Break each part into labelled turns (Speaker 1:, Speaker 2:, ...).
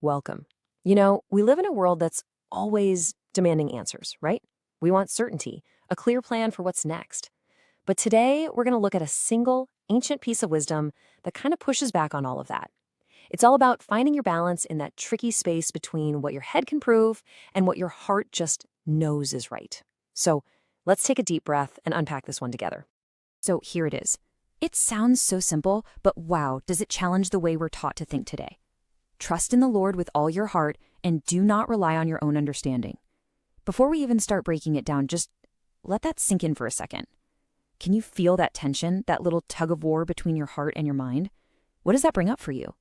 Speaker 1: Welcome. We live in a world that's always demanding answers, right? We want certainty, a clear plan for what's next. But today, we're going to look at a single, ancient piece of wisdom that kind of pushes back on all of that. It's all about finding your balance in that tricky space between what your head can prove and what your heart just knows is right. So let's take a deep breath and unpack this one together.
Speaker 2: So here it is. It sounds so simple, but wow, does it challenge the way we're taught to think today. Trust in the Lord with all your heart and do not rely on your own understanding. Before we even start breaking it down, just let that sink in for a second. Can you feel that tension, that little tug of war between your heart and your mind? What does that bring up for you?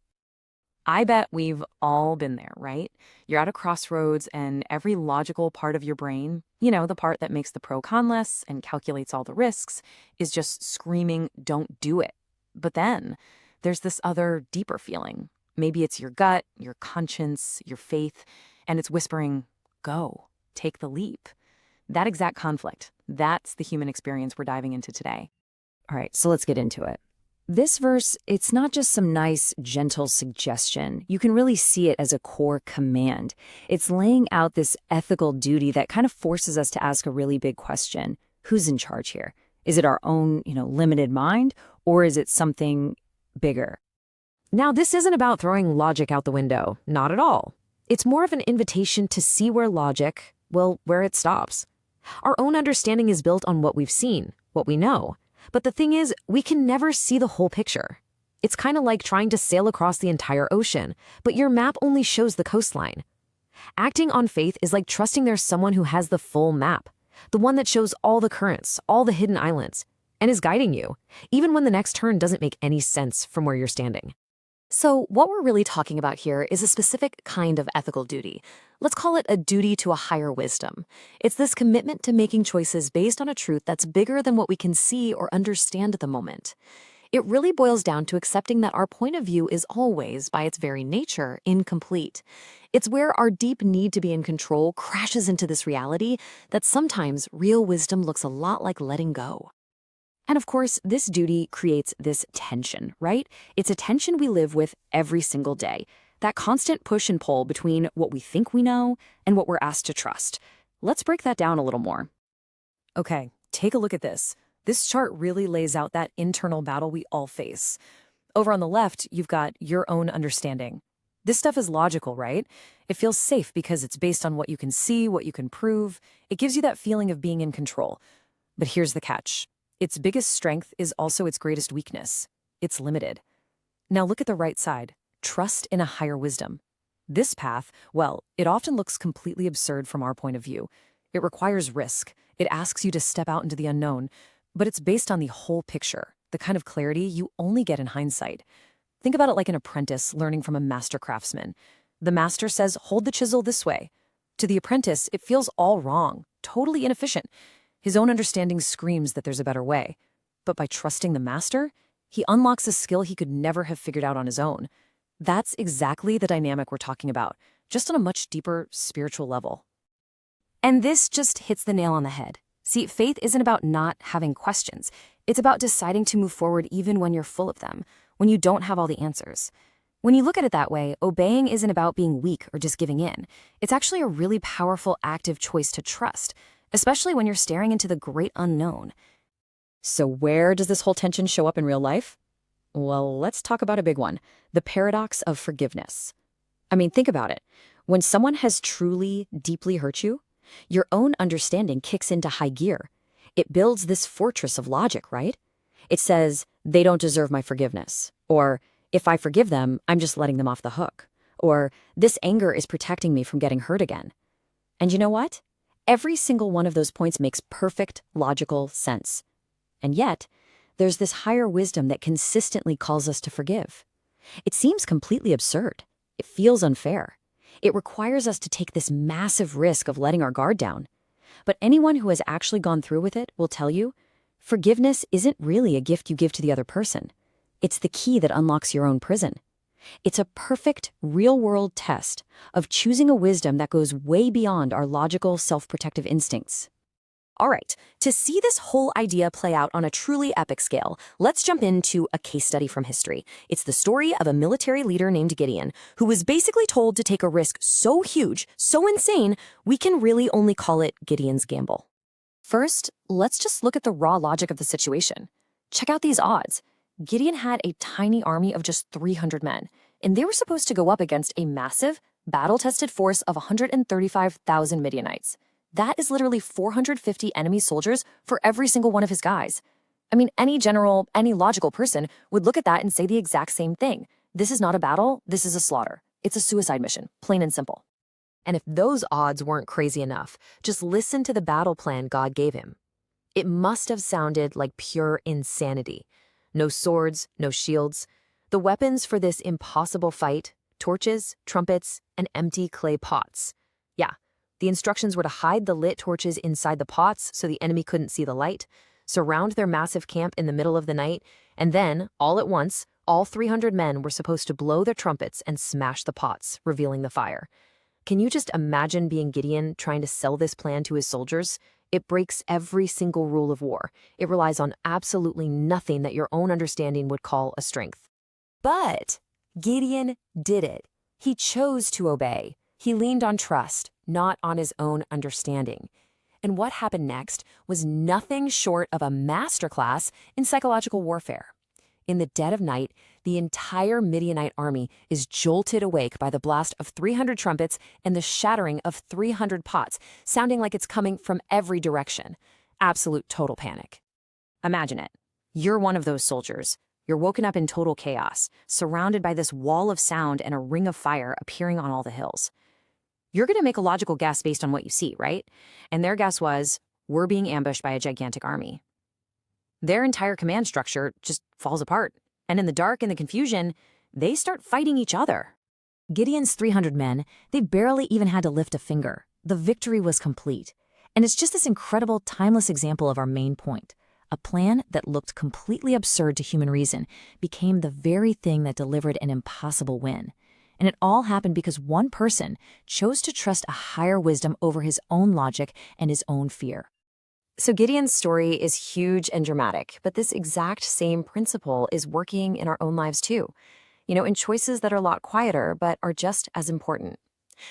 Speaker 1: I bet we've all been there, right? You're at a crossroads and every logical part of your brain, the part that makes the pro-con lists and calculates all the risks, is just screaming, don't do it. But then there's this other deeper feeling. Maybe it's your gut, your conscience, your faith, and it's whispering, go, take the leap. That exact conflict, that's the human experience we're diving into today.
Speaker 2: All right, so let's get into it. This verse, it's not just some nice, gentle suggestion. You can really see it as a core command. It's laying out this ethical duty that kind of forces us to ask a really big question. Who's in charge here? Is it our own, limited mind, or is it something bigger?
Speaker 1: Now, this isn't about throwing logic out the window, not at all. It's more of an invitation to see where logic, where it stops. Our own understanding is built on what we've seen, what we know. But the thing is, we can never see the whole picture. It's kind of like trying to sail across the entire ocean, but your map only shows the coastline. Acting on faith is like trusting there's someone who has the full map, the one that shows all the currents, all the hidden islands, and is guiding you, even when the next turn doesn't make any sense from where you're standing. So what we're really talking about here is a specific kind of ethical duty. Let's call it a duty to a higher wisdom. It's this commitment to making choices based on a truth that's bigger than what we can see or understand at the moment. It really boils down to accepting that our point of view is always, by its very nature, incomplete. It's where our deep need to be in control crashes into this reality that sometimes real wisdom looks a lot like letting go. And of course, this duty creates this tension, right? It's a tension we live with every single day. That constant push and pull between what we think we know and what we're asked to trust. Let's break that down a little more. Okay, take a look at this. This chart really lays out that internal battle we all face. Over on the left, you've got your own understanding. This stuff is logical, right? It feels safe because it's based on what you can see, what you can prove. It gives you that feeling of being in control. But here's the catch. Its biggest strength is also its greatest weakness. It's limited. Now look at the right side. Trust in a higher wisdom. This path, it often looks completely absurd from our point of view. It requires risk. It asks you to step out into the unknown. But it's based on the whole picture, the kind of clarity you only get in hindsight. Think about it like an apprentice learning from a master craftsman. The master says, hold the chisel this way. To the apprentice, it feels all wrong, totally inefficient. His own understanding screams that there's a better way. But by trusting the master, he unlocks a skill he could never have figured out on his own. That's exactly the dynamic we're talking about, just on a much deeper spiritual level.
Speaker 2: And this just hits the nail on the head. See, faith isn't about not having questions. It's about deciding to move forward even when you're full of them, when you don't have all the answers. When you look at it that way, obeying isn't about being weak or just giving in. It's actually a really powerful, active choice to trust, especially when you're staring into the great unknown.
Speaker 1: So where does this whole tension show up in real life? Well, let's talk about a big one, the paradox of forgiveness. I mean, think about it. When someone has truly, deeply hurt you, your own understanding kicks into high gear. It builds this fortress of logic, right? It says, they don't deserve my forgiveness. Or, if I forgive them, I'm just letting them off the hook. Or, this anger is protecting me from getting hurt again. And you know what? Every single one of those points makes perfect, logical sense. And yet, there's this higher wisdom that consistently calls us to forgive. It seems completely absurd. It feels unfair. It requires us to take this massive risk of letting our guard down. But anyone who has actually gone through with it will tell you, forgiveness isn't really a gift you give to the other person. It's the key that unlocks your own prison. It's a perfect, real-world test of choosing a wisdom that goes way beyond our logical, self-protective instincts. All right, to see this whole idea play out on a truly epic scale, let's jump into a case study from history. It's the story of a military leader named Gideon, who was basically told to take a risk so huge, so insane, we can really only call it Gideon's gamble. First, let's just look at the raw logic of the situation. Check out these odds. Gideon had a tiny army of just 300 men, and they were supposed to go up against a massive, battle-tested force of 135,000 Midianites. That is literally 450 enemy soldiers for every single one of his guys. I mean, any general, any logical person would look at that and say the exact same thing. This is not a battle, this is a slaughter. It's a suicide mission, plain and simple. And if those odds weren't crazy enough, just listen to the battle plan God gave him. It must have sounded like pure insanity. No swords, no shields. The weapons for this impossible fight, torches, trumpets, and empty clay pots. Yeah, the instructions were to hide the lit torches inside the pots so the enemy couldn't see the light, surround their massive camp in the middle of the night, and then, all at once, all 300 men were supposed to blow their trumpets and smash the pots, revealing the fire. Can you just imagine being Gideon trying to sell this plan to his soldiers? It breaks every single rule of war. It relies on absolutely nothing that your own understanding would call a strength. But Gideon did it. He chose to obey. He leaned on trust, not on his own understanding. And what happened next was nothing short of a masterclass in psychological warfare. In the dead of night, the entire Midianite army is jolted awake by the blast of 300 trumpets and the shattering of 300 pots, sounding like it's coming from every direction. Absolute total panic. Imagine it. You're one of those soldiers. You're woken up in total chaos, surrounded by this wall of sound and a ring of fire appearing on all the hills. You're going to make a logical guess based on what you see, right? And their guess was, we're being ambushed by a gigantic army. Their entire command structure just falls apart. And in the dark and the confusion, they start fighting each other. Gideon's 300 men, they barely even had to lift a finger. The victory was complete. And it's just this incredible, timeless example of our main point. A plan that looked completely absurd to human reason became the very thing that delivered an impossible win. And it all happened because one person chose to trust a higher wisdom over his own logic and his own fear. So Gideon's story is huge and dramatic, but this exact same principle is working in our own lives too. In choices that are a lot quieter, but are just as important.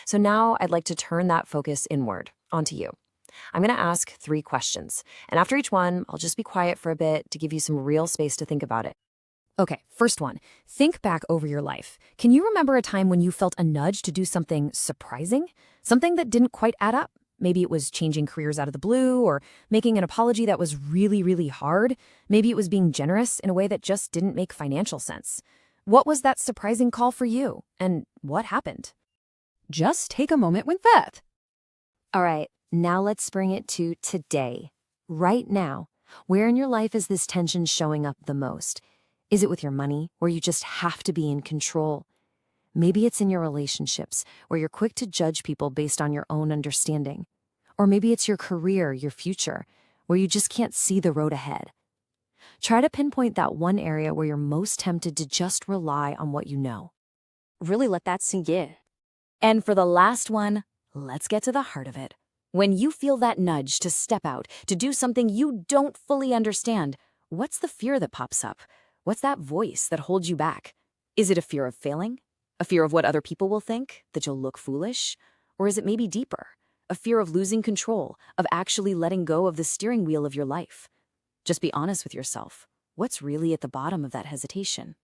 Speaker 1: So now I'd like to turn that focus inward, onto you. I'm going to ask 3 questions, and after each one, I'll just be quiet for a bit to give you some real space to think about it. Okay, first one. Think back over your life. Can you remember a time when you felt a nudge to do something surprising? Something that didn't quite add up? Maybe it was changing careers out of the blue, or making an apology that was really, really hard. Maybe it was being generous in a way that just didn't make financial sense. What was that surprising call for you, and what happened? Just take a moment with that. All right, now let's bring it to today. Right now, where in your life is this tension showing up the most? Is it with your money, where you just have to be in control? Maybe it's in your relationships, where you're quick to judge people based on your own understanding. Or maybe it's your career, your future, where you just can't see the road ahead. Try to pinpoint that one area where you're most tempted to just rely on what you know. Really let that sink in. And for the last one, let's get to the heart of it. When you feel that nudge to step out, to do something you don't fully understand, what's the fear that pops up? What's that voice that holds you back? Is it a fear of failing? A fear of what other people will think, that you'll look foolish? Or is it maybe deeper? A fear of losing control, of actually letting go of the steering wheel of your life? Just be honest with yourself. What's really at the bottom of that hesitation?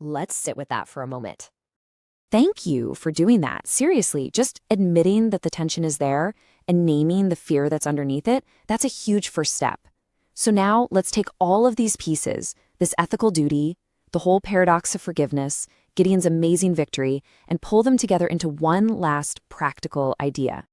Speaker 1: Let's sit with that for a moment. Thank you for doing that. Seriously, just admitting that the tension is there and naming the fear that's underneath it, that's a huge first step. So now let's take all of these pieces, this ethical duty, the whole paradox of forgiveness, Gideon's amazing victory, and pull them together into one last practical idea.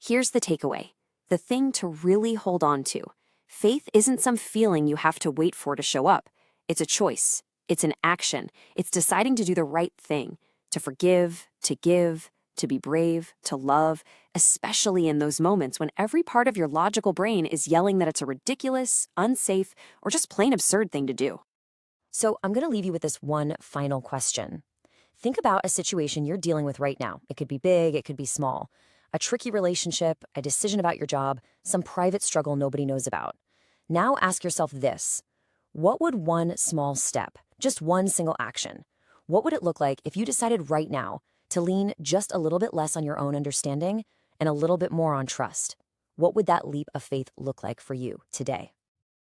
Speaker 1: Here's the takeaway, the thing to really hold on to. Faith isn't some feeling you have to wait for to show up. It's a choice. It's an action. It's deciding to do the right thing, to forgive, to give, to be brave, to love, especially in those moments when every part of your logical brain is yelling that it's a ridiculous, unsafe, or just plain absurd thing to do. So I'm going to leave you with this one final question. Think about a situation you're dealing with right now. It could be big, it could be small.
Speaker 2: A tricky relationship, a decision about your job, some private struggle nobody knows about. Now ask yourself this. What would one small step, just one single action, what would it look like if you decided right now to lean just a little bit less on your own understanding and a little bit more on trust? What would that leap of faith look like for you today?